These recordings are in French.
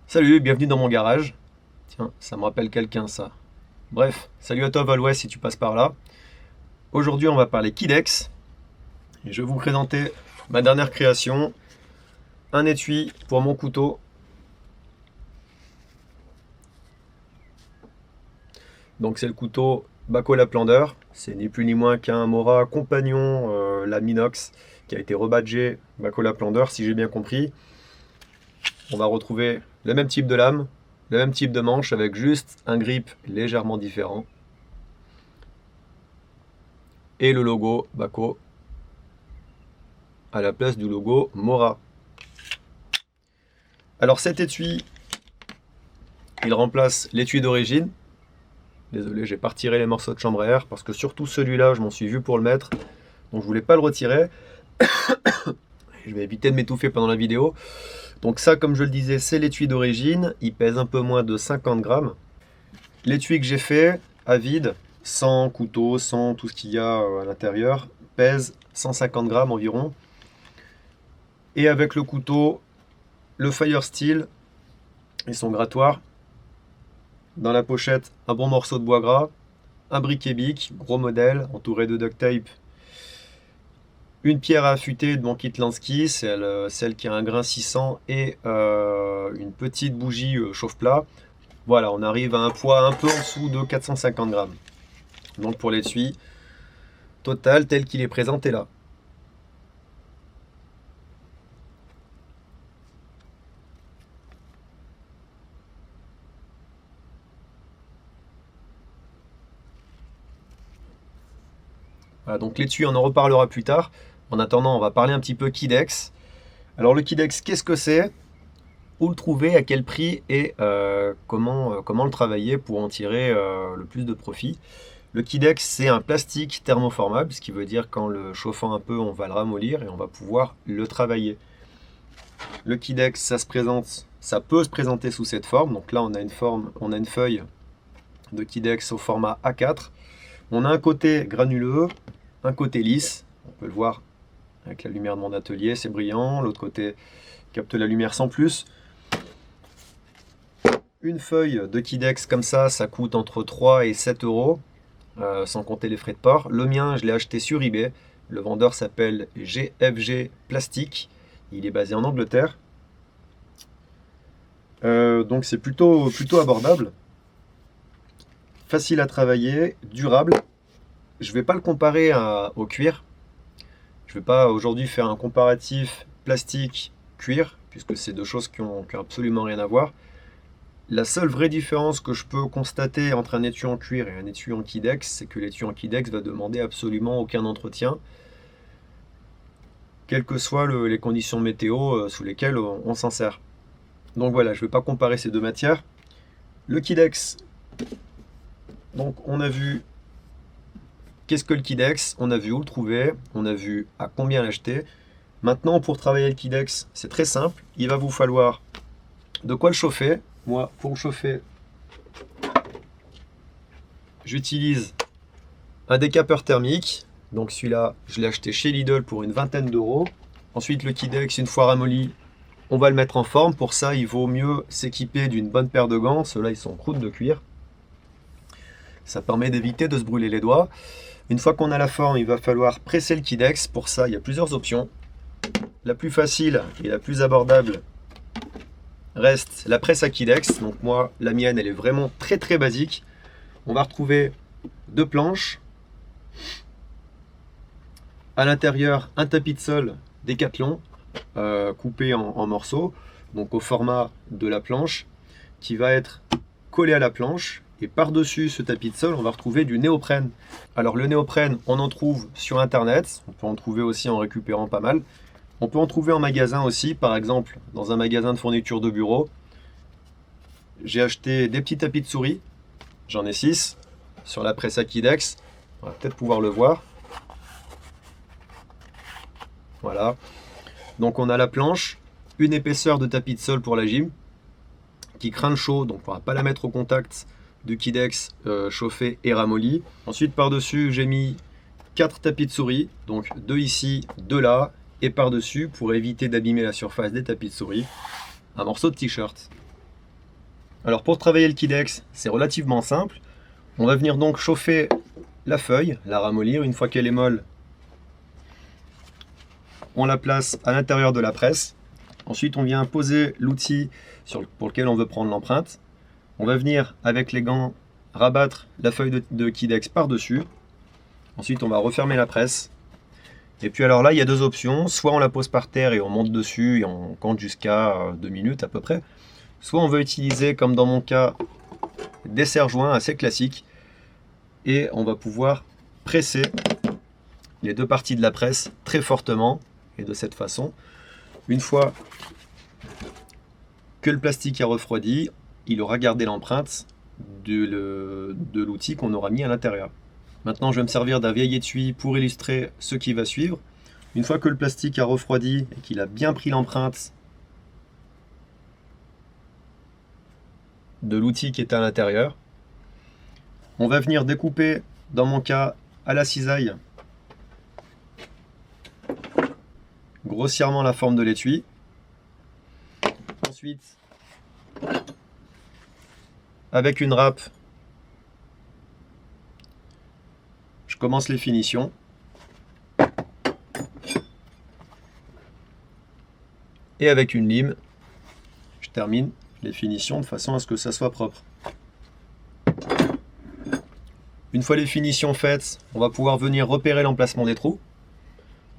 Salut, bienvenue dans mon garage. Tiens, ça me rappelle quelqu'un ça. Bref, salut à toi Valois si tu passes par là. Aujourd'hui on va parler Kidex. Et je vais vous présenter ma dernière création. Un étui pour mon couteau. Donc c'est le couteau Bako Laplander. C'est ni plus ni moins qu'un Mora compagnon la Minox qui a été rebadgé Bako Laplander si j'ai bien compris. On va retrouver le même type de lame, le même type de manche avec juste un grip légèrement différent. Et le logo Bako à la place du logo Mora. Alors cet étui, il remplace l'étui d'origine. Désolé, j'ai pas retiré les morceaux de chambre à air parce que surtout celui-là, je m'en suis vu pour le mettre. Donc je voulais pas le retirer. Je vais éviter de m'étouffer pendant la vidéo. Donc ça, comme je le disais, c'est l'étui d'origine. Il pèse un peu moins de 50 grammes. L'étui que j'ai fait à vide, sans couteau, sans tout ce qu'il y a à l'intérieur, pèse 150 grammes environ. Et avec le couteau, le Firesteel et son grattoir. Dans la pochette, un bon morceau de bois gras, un briquet bic, gros modèle, entouré de duct tape. Une pierre à affûter de mon kit Lansky, celle qui a un grain 600 et une petite bougie chauffe-plat. Voilà, on arrive à un poids un peu en dessous de 450 grammes. Donc pour l'étui total tel qu'il est présenté là. Voilà, donc l'étui, on en reparlera plus tard. En attendant, on va parler un petit peu Kidex. Alors le Kidex, qu'est-ce que c'est? Où le trouver, à quel prix et comment le travailler pour en tirer le plus de profit. Le Kidex, c'est un plastique thermoformable, ce qui veut dire qu'en le chauffant un peu, on va le ramollir et on va pouvoir le travailler. Le Kidex, ça peut se présenter sous cette forme. Donc là, on a une feuille de Kidex au format A4. On a un côté granuleux, un côté lisse. On peut le voir avec la lumière de mon atelier, c'est brillant. L'autre côté capte la lumière sans plus. Une feuille de Kidex comme ça coûte entre 3 et 7 euros, sans compter les frais de port. Le mien, je l'ai acheté sur eBay. Le vendeur s'appelle GFG Plastique. Il est basé en Angleterre. Donc c'est plutôt abordable. Facile à travailler, durable. Je ne vais pas le comparer au cuir. Je ne vais pas aujourd'hui faire un comparatif plastique-cuir, puisque c'est deux choses qui ont absolument rien à voir. La seule vraie différence que je peux constater entre un étui en cuir et un étui en Kidex, c'est que l'étui en Kidex va demander absolument aucun entretien, quelles que soient les conditions météo sous lesquelles on s'en sert. Donc voilà, je ne vais pas comparer ces deux matières. Le Kidex, donc on a vu qu'est-ce que le Kidex, on a vu où le trouver, on a vu à combien l'acheter. Maintenant, pour travailler le Kidex, c'est très simple. Il va vous falloir de quoi le chauffer. Moi, pour le chauffer, j'utilise un décapeur thermique. Donc celui-là, je l'ai acheté chez Lidl pour une vingtaine d'euros. Ensuite, le Kidex, une fois ramolli, on va le mettre en forme. Pour ça, il vaut mieux s'équiper d'une bonne paire de gants. Ceux-là, ils sont croûte de cuir. Ça permet d'éviter de se brûler les doigts. Une fois qu'on a la forme, il va falloir presser le Kidex. Pour ça, il y a plusieurs options. La plus facile et la plus abordable reste la presse à Kidex. Donc moi, la mienne, elle est vraiment très basique. On va retrouver deux planches. À l'intérieur, un tapis de sol Décathlon coupé en morceaux. Donc au format de la planche qui va être collé à la planche. Et par-dessus ce tapis de sol, on va retrouver du néoprène. Alors le néoprène, on en trouve sur internet. On peut en trouver aussi en récupérant pas mal. On peut en trouver en magasin aussi, par exemple dans un magasin de fourniture de bureau. J'ai acheté des petits tapis de souris, j'en ai 6, sur la presse à Kidex. On va peut-être pouvoir le voir. Voilà. Donc on a la planche, une épaisseur de tapis de sol pour la gym, qui craint le chaud, donc on ne va pas la mettre au contact du Kidex chauffé et ramolli. Ensuite par-dessus, j'ai mis 4 tapis de souris, donc 2 ici, 2 là. Et par-dessus, pour éviter d'abîmer la surface des tapis de souris, un morceau de t-shirt. Alors pour travailler le Kidex, c'est relativement simple. On va venir donc chauffer la feuille, la ramollir. Une fois qu'elle est molle, on la place à l'intérieur de la presse. Ensuite, on vient poser l'outil pour lequel on veut prendre l'empreinte. On va venir, avec les gants, rabattre la feuille de Kidex par-dessus. Ensuite, on va refermer la presse. Et puis alors là, il y a deux options. Soit on la pose par terre et on monte dessus et on compte jusqu'à 2 minutes à peu près. Soit on veut utiliser, comme dans mon cas, des serre-joints assez classiques. Et on va pouvoir presser les deux parties de la presse très fortement. Et de cette façon, une fois que le plastique a refroidi, il aura gardé l'empreinte de l'outil qu'on aura mis à l'intérieur. Maintenant, je vais me servir d'un vieil étui pour illustrer ce qui va suivre. Une fois que le plastique a refroidi et qu'il a bien pris l'empreinte de l'outil qui est à l'intérieur, on va venir découper, dans mon cas, à la cisaille, grossièrement la forme de l'étui. Ensuite, avec une râpe, je commence les finitions. Et avec une lime, je termine les finitions de façon à ce que ça soit propre. Une fois les finitions faites, on va pouvoir venir repérer l'emplacement des trous.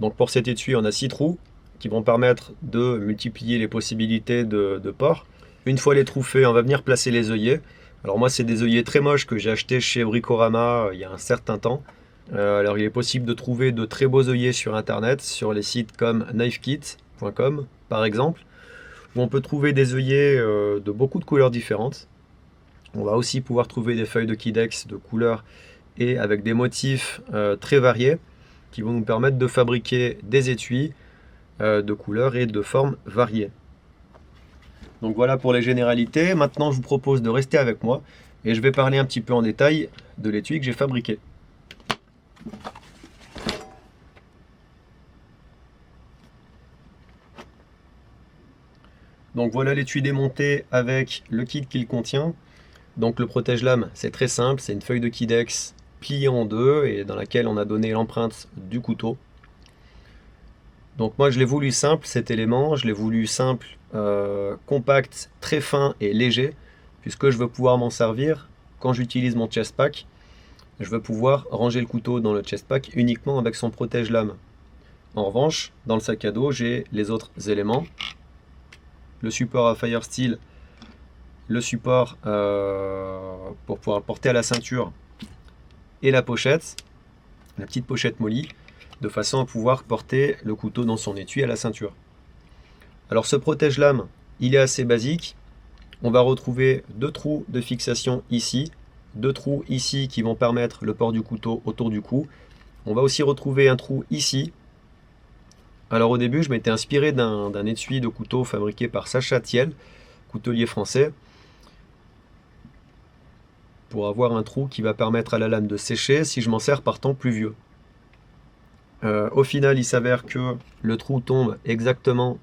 Donc pour cet étui, on a 6 trous qui vont permettre de multiplier les possibilités de port. Une fois les trous faits, on va venir placer les œillets. Alors moi, c'est des œillets très moches que j'ai achetés chez Bricorama il y a un certain temps. Alors il est possible de trouver de très beaux œillets sur internet, sur les sites comme knifekit.com par exemple, où on peut trouver des œillets de beaucoup de couleurs différentes. On va aussi pouvoir trouver des feuilles de Kidex de couleurs et avec des motifs très variés qui vont nous permettre de fabriquer des étuis de couleurs et de formes variées. Donc voilà pour les généralités. Maintenant, je vous propose de rester avec moi et je vais parler un petit peu en détail de l'étui que j'ai fabriqué. Donc voilà l'étui démonté avec le kit qu'il contient. Donc le protège-lame, c'est très simple, c'est une feuille de Kidex pliée en deux et dans laquelle on a donné l'empreinte du couteau. Donc moi je l'ai voulu simple cet élément, je l'ai voulu simple, compact, très fin et léger, puisque je veux pouvoir m'en servir quand j'utilise mon chest pack. Je veux pouvoir ranger le couteau dans le chest pack uniquement avec son protège-lame. En revanche, dans le sac à dos, j'ai les autres éléments. Le support à Firesteel, le support pour pouvoir le porter à la ceinture et la pochette, la petite pochette molly, de façon à pouvoir porter le couteau dans son étui à la ceinture. Alors ce protège-lame, il est assez basique. On va retrouver 2 trous de fixation ici, 2 trous ici qui vont permettre le port du couteau autour du cou. On va aussi retrouver un trou ici. Alors au début, je m'étais inspiré d'un étui de couteau fabriqué par Sacha Thiel, coutelier français, pour avoir un trou qui va permettre à la lame de sécher si je m'en sers par temps pluvieux. Au final, il s'avère que le trou tombe exactement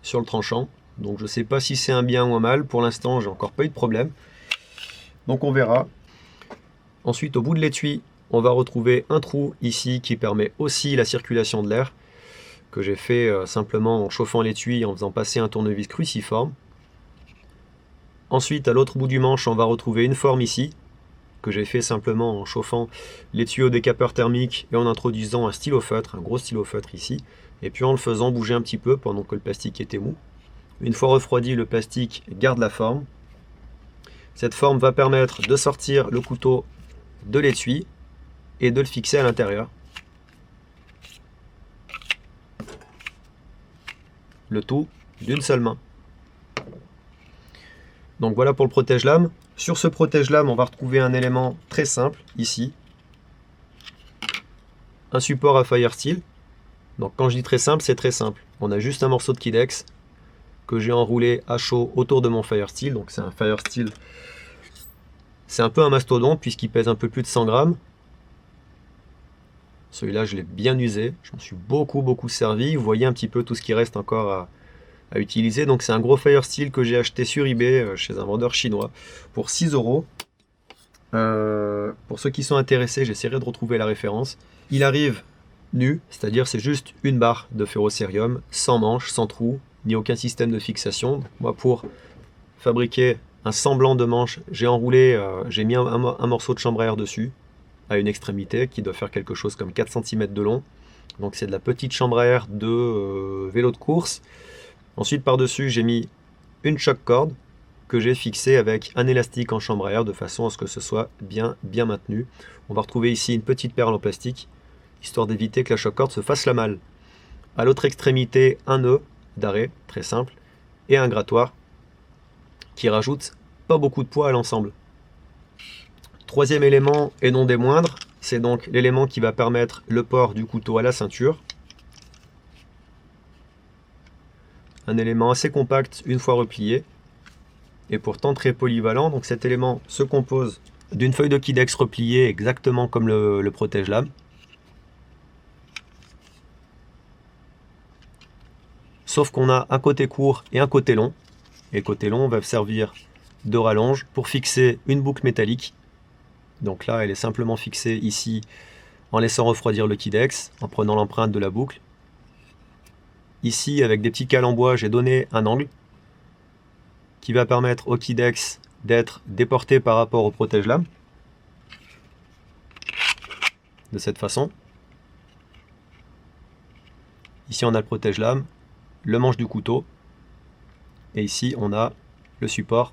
sur le tranchant. Donc je ne sais pas si c'est un bien ou un mal. Pour l'instant, j'ai encore pas eu de problème. Donc on verra. Ensuite, au bout de l'étui, on va retrouver un trou ici qui permet aussi la circulation de l'air, que j'ai fait simplement en chauffant l'étui en faisant passer un tournevis cruciforme. Ensuite, à l'autre bout du manche, on va retrouver une forme ici, que j'ai fait simplement en chauffant l'étui au décapeur thermique et en introduisant un stylo feutre, un gros stylo feutre ici, et puis en le faisant bouger un petit peu pendant que le plastique était mou. Une fois refroidi, le plastique garde la forme. Cette forme va permettre de sortir le couteau de l'étui et de le fixer à l'intérieur. Le tout d'une seule main. Donc voilà pour le protège-lame. Sur ce protège-lame, on va retrouver un élément très simple, ici. Un support à Firesteel. Donc quand je dis très simple, c'est très simple. On a juste un morceau de Kidex que j'ai enroulé à chaud autour de mon Firesteel. Donc c'est un Firesteel, c'est un peu un mastodonte puisqu'il pèse un peu plus de 100 grammes. Celui-là, je l'ai bien usé. Je m'en suis beaucoup servi. Vous voyez un petit peu tout ce qui reste encore à utiliser. Donc c'est un gros Firesteel que j'ai acheté sur eBay chez un vendeur chinois pour 6 €. Pour ceux qui sont intéressés, j'essaierai de retrouver la référence. Il arrive nu, c'est-à-dire c'est juste une barre de ferrocérium, sans manche, sans trou, ni aucun système de fixation. Moi, pour fabriquer un semblant de manche, j'ai enroulé, j'ai mis un morceau de chambre à air dessus, à une extrémité, qui doit faire quelque chose comme 4 cm de long. Donc c'est de la petite chambre à air de vélo de course. Ensuite, par-dessus, j'ai mis une choc corde que j'ai fixée avec un élastique en chambre à air de façon à ce que ce soit bien maintenu. On va retrouver ici une petite perle en plastique, histoire d'éviter que la choc corde se fasse la malle. À l'autre extrémité, un nœud d'arrêt, très simple, et un grattoir qui rajoute pas beaucoup de poids à l'ensemble. Troisième élément, et non des moindres, c'est donc l'élément qui va permettre le port du couteau à la ceinture. Un élément assez compact une fois replié, et pourtant très polyvalent. Donc cet élément se compose d'une feuille de Kydex repliée exactement comme le protège-lame. Sauf qu'on a un côté court et un côté long. Et le côté long va servir de rallonge pour fixer une boucle métallique. Donc là, elle est simplement fixée ici en laissant refroidir le Kydex, en prenant l'empreinte de la boucle. Ici, avec des petits cales en bois, j'ai donné un angle qui va permettre au Kydex d'être déporté par rapport au protège-lame. De cette façon. Ici, on a le protège-lame, le manche du couteau. Et ici, on a le support.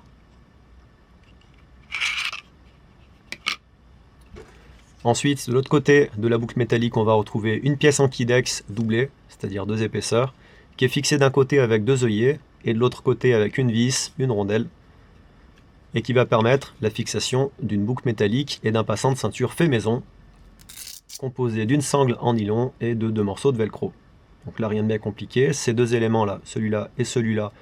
Ensuite, de l'autre côté de la boucle métallique, on va retrouver une pièce en Kydex doublée, c'est-à-dire 2 épaisseurs, qui est fixée d'un côté avec 2 œillets et de l'autre côté avec une vis, une rondelle, et qui va permettre la fixation d'une boucle métallique et d'un passant de ceinture fait maison, composé d'une sangle en nylon et de 2 morceaux de velcro. Donc là, rien de bien compliqué. Ces deux éléments-là, celui-là et celui-là,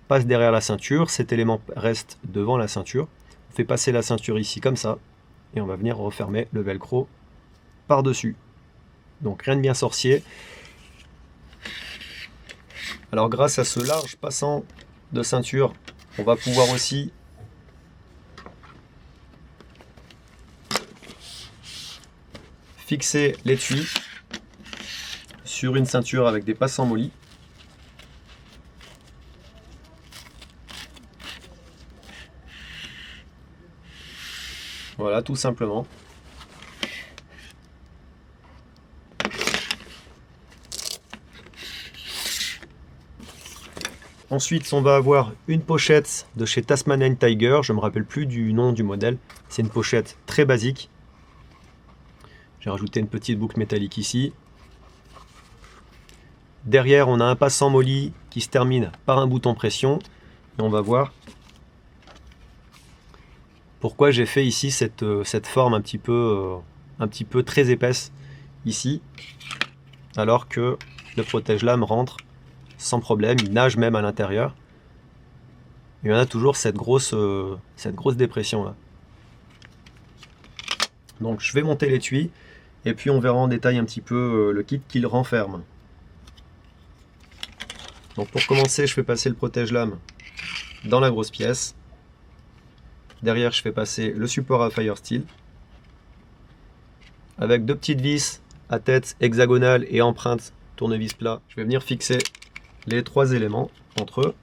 passent derrière la ceinture. Cet élément reste devant la ceinture. On fait passer la ceinture ici comme ça, et on va venir refermer le velcro par-dessus. Donc rien de bien sorcier. Alors grâce à ce large passant de ceinture, on va pouvoir aussi fixer l'étui sur une ceinture avec des passants molis. Voilà, tout simplement. Ensuite, on va avoir une pochette de chez Tasmanian Tiger. Je ne me rappelle plus du nom du modèle. C'est une pochette très basique. J'ai rajouté une petite boucle métallique ici. Derrière, on a un passant molly qui se termine par un bouton pression. Et on va voir pourquoi j'ai fait ici cette forme un petit peu très épaisse ici, alors que le protège-lame rentre sans problème, il nage même à l'intérieur. Il y en a toujours cette grosse dépression là. Donc je vais monter l'étui et puis on verra en détail un petit peu le kit qu'il renferme. Donc pour commencer, je fais passer le protège-lame dans la grosse pièce. Derrière, je fais passer le support à Firesteel avec 2 petites vis à tête hexagonale et empreinte tournevis plat. Je vais venir fixer les 3 éléments entre eux.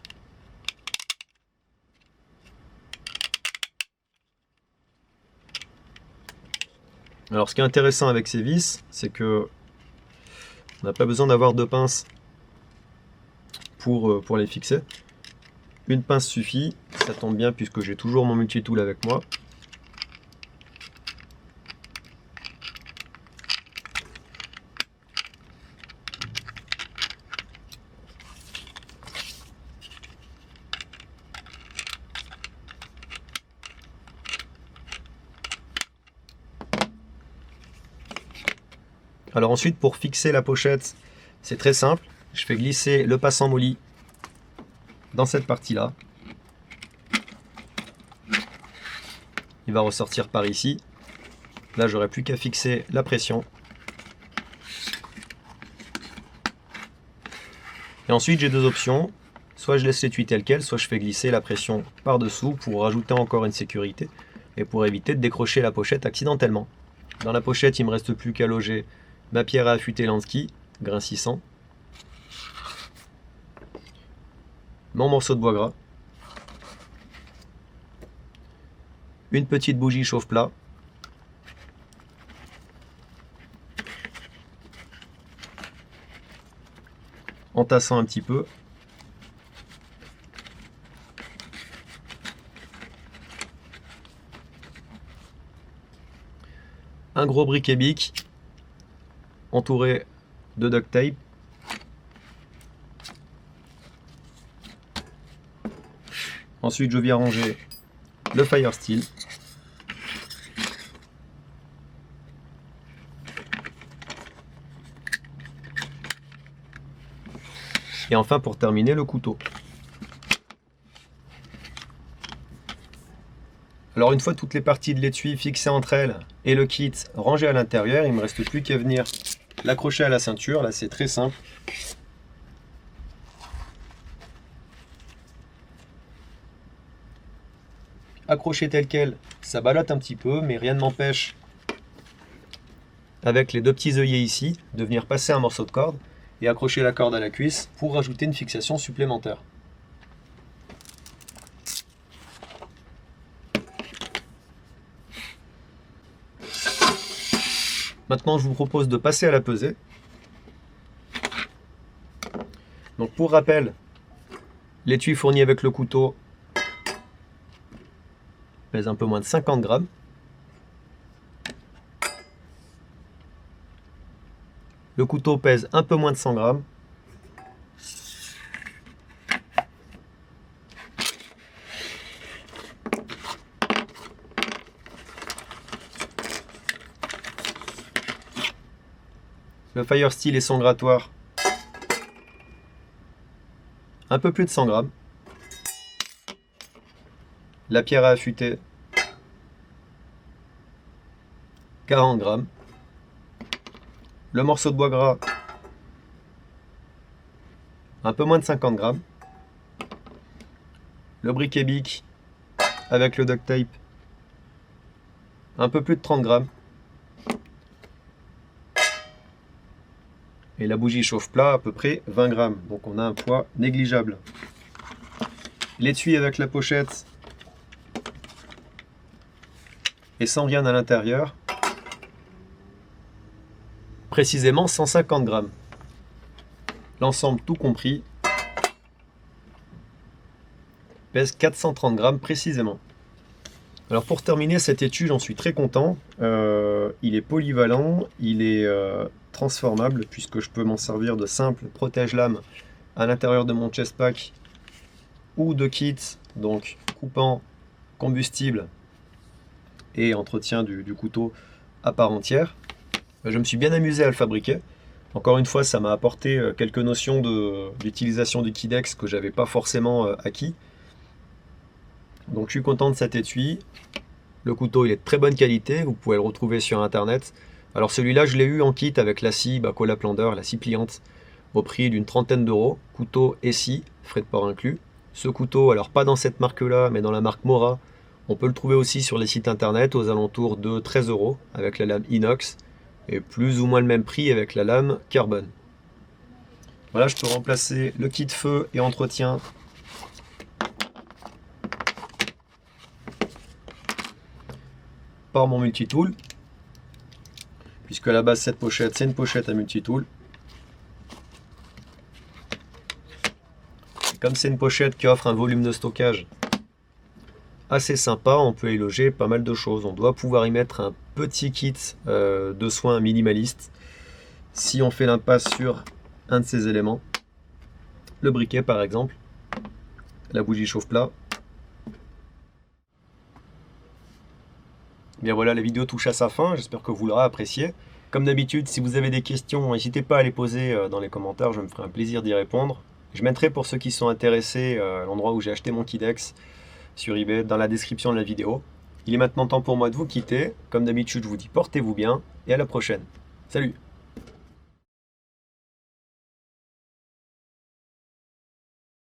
Alors ce qui est intéressant avec ces vis, c'est que on n'a pas besoin d'avoir 2 pinces pour les fixer. Une pince suffit, ça tombe bien puisque j'ai toujours mon multitool avec moi. Alors ensuite, pour fixer la pochette, c'est très simple. Je fais glisser le passant molly dans cette partie-là. Il va ressortir par ici. Là, j'aurai plus qu'à fixer la pression. Et ensuite, j'ai 2 options. soit je laisse l'étui tel quel, soit je fais glisser la pression par-dessous pour rajouter encore une sécurité et pour éviter de décrocher la pochette accidentellement. Dans la pochette, il ne me reste plus qu'à loger ma pierre à affûter Lansky, grain 600, mon morceau de bois gras, une petite bougie chauffe-plat, en tassant un petit peu, un gros briquet bic entouré de duct tape, ensuite je viens ranger le fire steel, et enfin pour terminer le couteau. Alors une fois toutes les parties de l'étui fixées entre elles et le kit rangé à l'intérieur, il ne me reste plus qu'à venir l'accrocher à la ceinture. Là c'est très simple. Accroché tel quel, ça ballotte un petit peu, mais rien ne m'empêche, avec les deux petits œillets ici, de venir passer un morceau de corde et accrocher la corde à la cuisse pour rajouter une fixation supplémentaire. Maintenant, je vous propose de passer à la pesée. Donc pour rappel, l'étui fourni avec le couteau pèse un peu moins de 50 grammes. Le couteau pèse un peu moins de 100 grammes. Le fire steel et son grattoir, un peu plus de 100 grammes. La pierre à affûter, 40 grammes. Le morceau de bois gras, un peu moins de 50 grammes. Le briquet bic avec le duct tape, un peu plus de 30 grammes. Et la bougie chauffe-plat à peu près 20 grammes. Donc on a un poids négligeable. L'étui avec la pochette et sans rien à l'intérieur, précisément 150 grammes. L'ensemble tout compris pèse 430 grammes précisément. Alors pour terminer cet étui, j'en suis très content. Il est polyvalent, il est transformable puisque je peux m'en servir de simple protège-lame à l'intérieur de mon chest pack ou de kit, donc coupant, combustible et entretien du couteau à part entière. Je me suis bien amusé à le fabriquer. Encore une fois, ça m'a apporté quelques notions d'utilisation du Kydex que j'avais pas forcément acquis. Donc je suis content de cet étui. Le couteau il est de très bonne qualité, vous pouvez le retrouver sur internet. Alors celui-là je l'ai eu en kit avec la scie Cola-Plander, la scie pliante, au prix d'une trentaine d'euros. Couteau et scie, frais de port inclus. Ce couteau, alors pas dans cette marque-là, mais dans la marque Mora, on peut le trouver aussi sur les sites internet aux alentours de 13 euros avec la lame inox et plus ou moins le même prix avec la lame carbone. Voilà, je peux remplacer le kit feu et entretien par mon multitool, puisque à la base cette pochette c'est une pochette à multitool. Et comme c'est une pochette qui offre un volume de stockage assez sympa, on peut y loger pas mal de choses. On doit pouvoir y mettre un petit kit de soins minimaliste si on fait l'impasse sur un de ces éléments. Le briquet par exemple, la bougie chauffe-plat. Bien voilà, la vidéo touche à sa fin, j'espère que vous l'aurez apprécié. Comme d'habitude, si vous avez des questions, n'hésitez pas à les poser dans les commentaires, je me ferai un plaisir d'y répondre. Je mettrai pour ceux qui sont intéressés l'endroit où j'ai acheté mon Kydex sur eBay dans la description de la vidéo. Il est maintenant temps pour moi de vous quitter. Comme d'habitude, je vous dis portez-vous bien et à la prochaine. Salut!